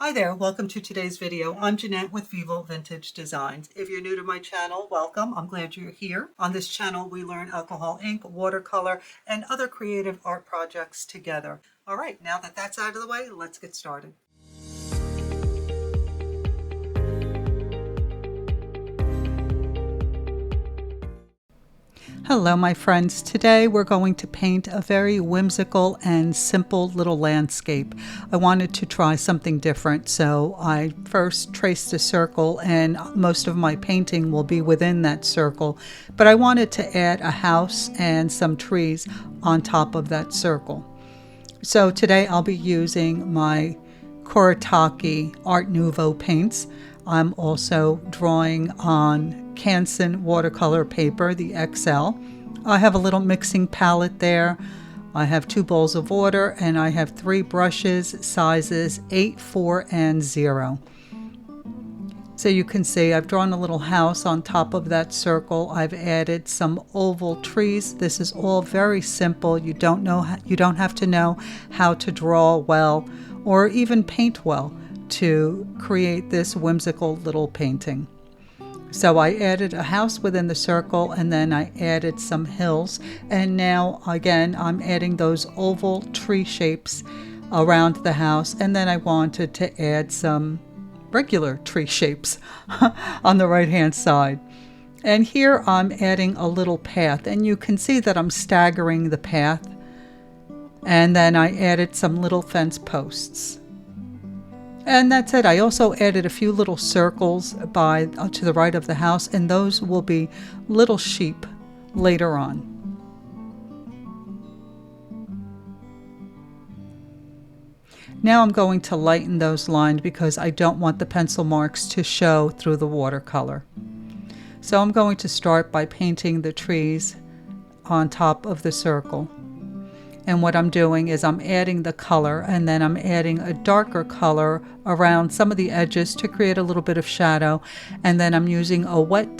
Hi there, welcome to today's video. I'm Jeanette with Vivo Vintage Designs. If you're new to my channel, welcome. I'm glad you're here. On this channel, we learn alcohol ink, watercolor, and other creative art projects together. All right, now that that's out of the way, let's get started. Hello my friends, today we're going to paint a very whimsical and simple little landscape. I wanted to try something different, so I first traced a circle and most of my painting will be within that circle, but I wanted to add a house and some trees on top of that circle. So today I'll be using my Kuretake Art Nouveau paints. I'm also drawing on Canson watercolor paper, the XL. I have a little mixing palette there. I have 2 bowls of water and I have 3 brushes, sizes 8, 4, and 0. So you can see I've drawn a little house on top of that circle. I've added some oval trees. This is all very simple. You don't have to know how to draw well or even paint well to create this whimsical little painting. So I added a house within the circle and then I added some hills, and now again I'm adding those oval tree shapes around the house, and then I wanted to add some regular tree shapes on the right hand side. And here I'm adding a little path, and you can see that I'm staggering the path, and then I added some little fence posts. And that's it. I also added a few little circles to the right of the house, and those will be little sheep later on. Now I'm going to lighten those lines because I don't want the pencil marks to show through the watercolor. So I'm going to start by painting the trees on top of the circle. And what I'm doing is I'm adding the color, and then I'm adding a darker color around some of the edges to create a little bit of shadow. And then I'm using a wet,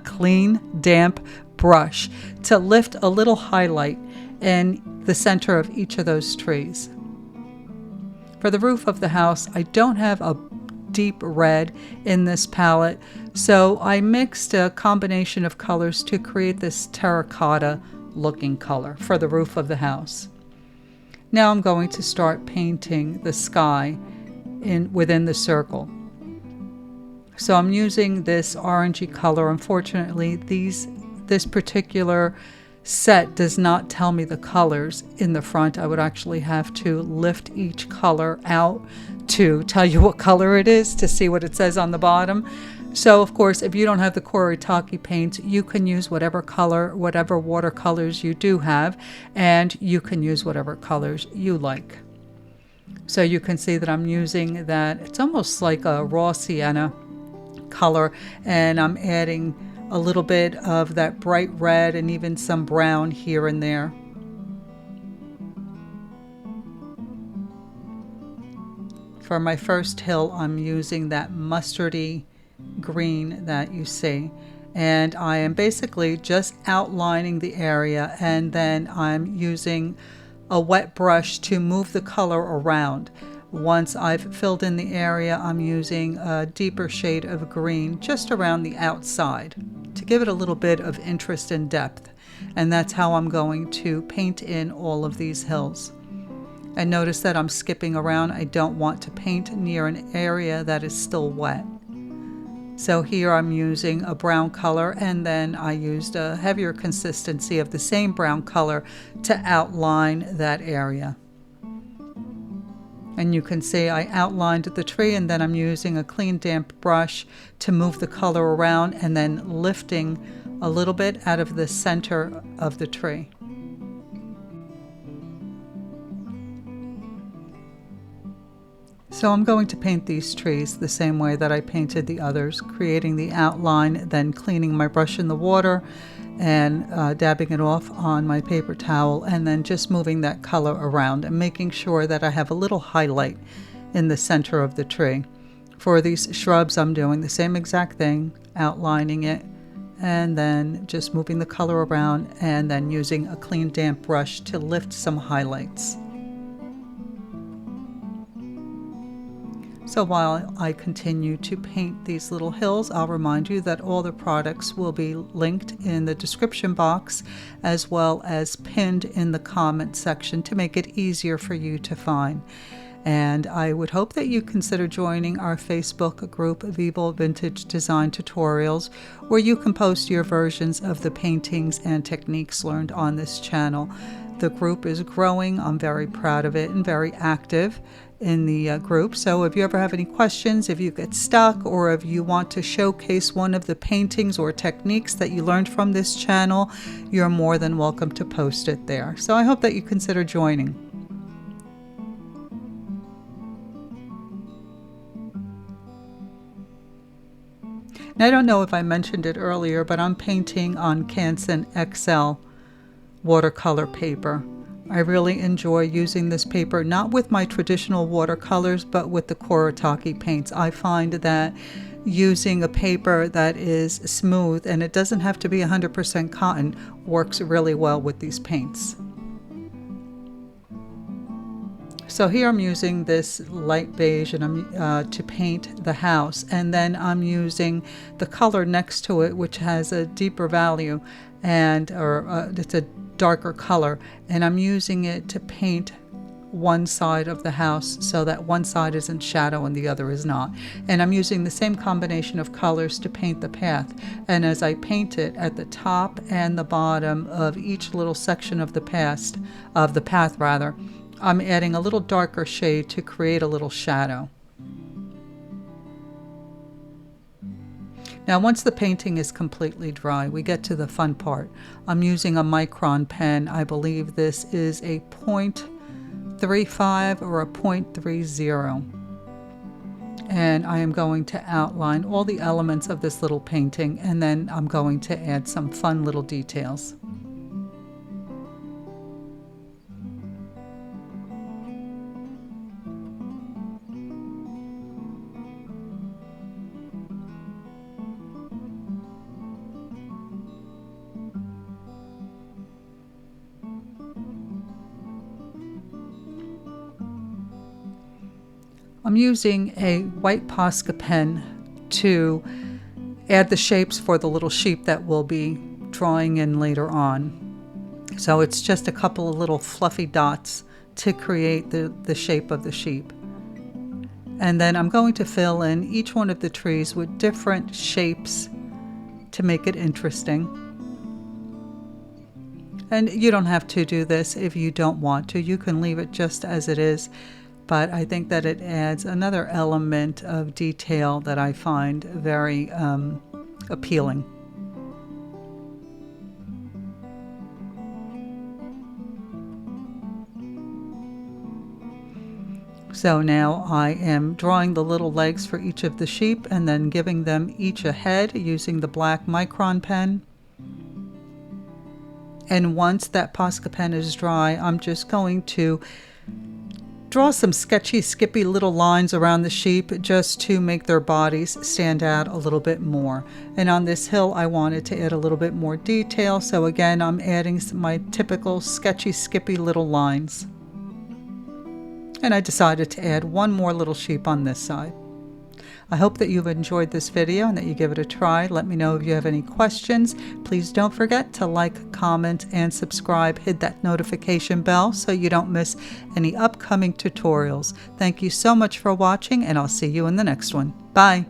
clean, damp brush to lift a little highlight in the center of each of those trees. For the roof of the house, I don't have a deep red in this palette, so I mixed a combination of colors to create this terracotta looking color for the roof of the house. Now I'm going to start painting the sky within the circle. So I'm using this orangey color. Unfortunately, this particular set does not tell me the colors in the front. I would actually have to lift each color out to tell you what color it is to see what it says on the bottom. So of course, if you don't have the Kuretake paints, you can use whatever color, whatever watercolors you do have, and you can use whatever colors you like. So you can see that I'm using that, it's almost like a raw sienna color, and I'm adding a little bit of that bright red and even some brown here and there. For my first hill, I'm using that mustardy green that you see, and I am basically just outlining the area, and then I'm using a wet brush to move the color around. Once I've filled in the area, I'm using a deeper shade of green just around the outside to give it a little bit of interest and depth, and that's how I'm going to paint in all of these hills. And notice that I'm skipping around. I don't want to paint near an area that is still wet. So here I'm using a brown color, and then I used a heavier consistency of the same brown color to outline that area. And you can see I outlined the tree, and then I'm using a clean damp brush to move the color around and then lifting a little bit out of the center of the tree. So I'm going to paint these trees the same way that I painted the others, creating the outline, then cleaning my brush in the water and dabbing it off on my paper towel, and then just moving that color around and making sure that I have a little highlight in the center of the tree. For these shrubs, I'm doing the same exact thing, outlining it and then just moving the color around and then using a clean damp brush to lift some highlights. So while I continue to paint these little hills, I'll remind you that all the products will be linked in the description box as well as pinned in the comment section to make it easier for you to find. And I would hope that you consider joining our Facebook group, Vivo Vintage Design Tutorials, where you can post your versions of the paintings and techniques learned on this channel. The group is growing. I'm very proud of it and very active in the group. So if you ever have any questions, if you get stuck, or if you want to showcase one of the paintings or techniques that you learned from this channel, you're more than welcome to post it there. So I hope that you consider joining. Now, I don't know if I mentioned it earlier, but I'm painting on Canson XL watercolor paper. I really enjoy using this paper, not with my traditional watercolors, but with the Kuretake paints. I find that using a paper that is smooth, and it doesn't have to be 100% cotton, works really well with these paints. So here I'm using this light beige and I'm to paint the house, and then I'm using the color next to it, which has a deeper value, and it's a darker color, and I'm using it to paint one side of the house so that one side is in shadow and the other is not. And I'm using the same combination of colors to paint the path. And as I paint it, at the top and the bottom of each little section of the path, I'm adding a little darker shade to create a little shadow. Now, once the painting is completely dry, we get to the fun part. I'm using a micron pen. I believe this is a 0.35 or a 0.30. And I am going to outline all the elements of this little painting, and then I'm going to add some fun little details. I'm using a white Posca pen to add the shapes for the little sheep that we'll be drawing in later on. So it's just a couple of little fluffy dots to create the shape of the sheep. And then I'm going to fill in each one of the trees with different shapes to make it interesting. And you don't have to do this if you don't want to. You can leave it just as it is. But I think that it adds another element of detail that I find very appealing. So now I am drawing the little legs for each of the sheep and then giving them each a head using the black micron pen. And once that Posca pen is dry, I'm just going to draw some sketchy, skippy little lines around the sheep just to make their bodies stand out a little bit more. And on this hill, I wanted to add a little bit more detail. So again, I'm adding my typical sketchy, skippy little lines. And I decided to add one more little sheep on this side. I hope that you've enjoyed this video and that you give it a try. Let me know if you have any questions. Please don't forget to like, comment, and subscribe. Hit that notification bell so you don't miss any upcoming tutorials. Thank you so much for watching, and I'll see you in the next one. Bye.